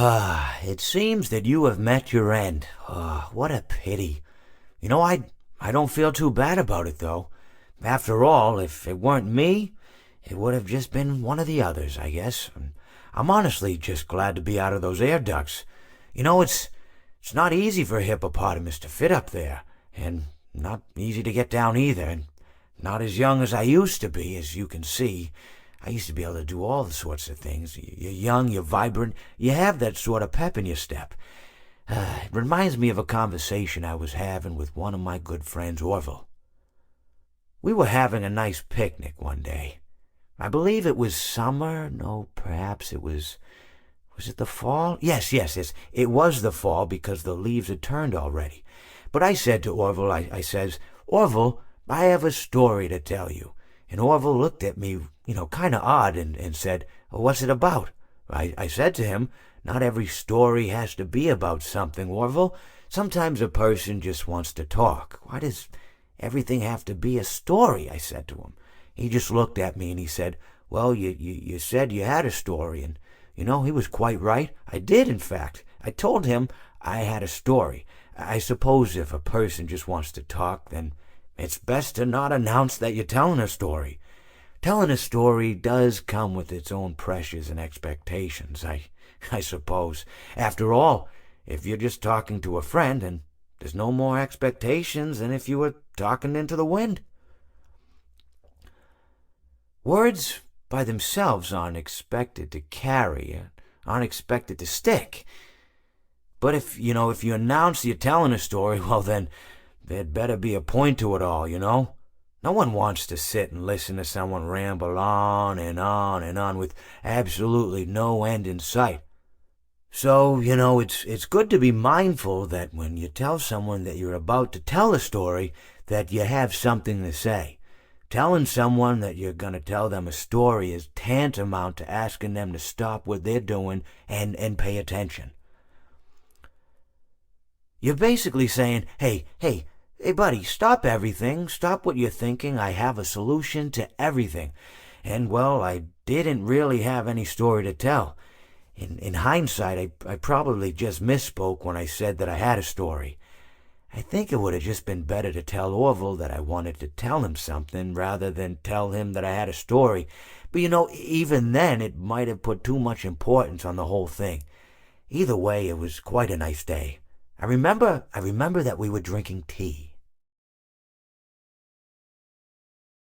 It seems that you have met your end. What a pity. I don't feel too bad about it, though. After all, if it weren't me, it would have just been one of the others, I guess. I'm honestly just glad to be out of those air ducts. It's not easy for a hippopotamus to fit up there, and not easy to get down either, and not as young as I used to be, as you can see. I used to be able to do all the sorts of things. You're young, you're vibrant, you have that sort of pep in your step. It reminds me of a conversation I was having with one of my good friends, Orville. We were having a nice picnic one day. I believe it was summer. No, perhaps it was... Was it the fall? Yes. It was the fall because the leaves had turned already. But I said to Orville, I says, "Orville, I have a story to tell you." And Orville looked at me, kind of odd and said, "What's it about?" I said to him, "Not every story has to be about something, Orville. Sometimes a person just wants to talk. Why does everything have to be a story?" I said to him. He just looked at me and he said, "Well, you said you had a story." And, he was quite right. I did, in fact. I told him I had a story. I suppose if a person just wants to talk, then it's best to not announce that you're telling a story. Telling a story does come with its own pressures and expectations, I suppose. After all, if you're just talking to a friend, then there's no more expectations than if you were talking into the wind. Words by themselves aren't expected to carry, aren't expected to stick. But if you announce you're telling a story, well then, there'd better be a point to it all, No one wants to sit and listen to someone ramble on and on and on with absolutely no end in sight. So, it's good to be mindful that when you tell someone that you're about to tell a story, that you have something to say. Telling someone that you're going to tell them a story is tantamount to asking them to stop what they're doing and pay attention. You're basically saying, hey, buddy, stop everything. Stop what you're thinking. I have a solution to everything. And, well, I didn't really have any story to tell. In hindsight, I probably just misspoke when I said that I had a story. I think it would have just been better to tell Orville that I wanted to tell him something rather than tell him that I had a story. But, even then, it might have put too much importance on the whole thing. Either way, it was quite a nice day. I remember that we were drinking tea.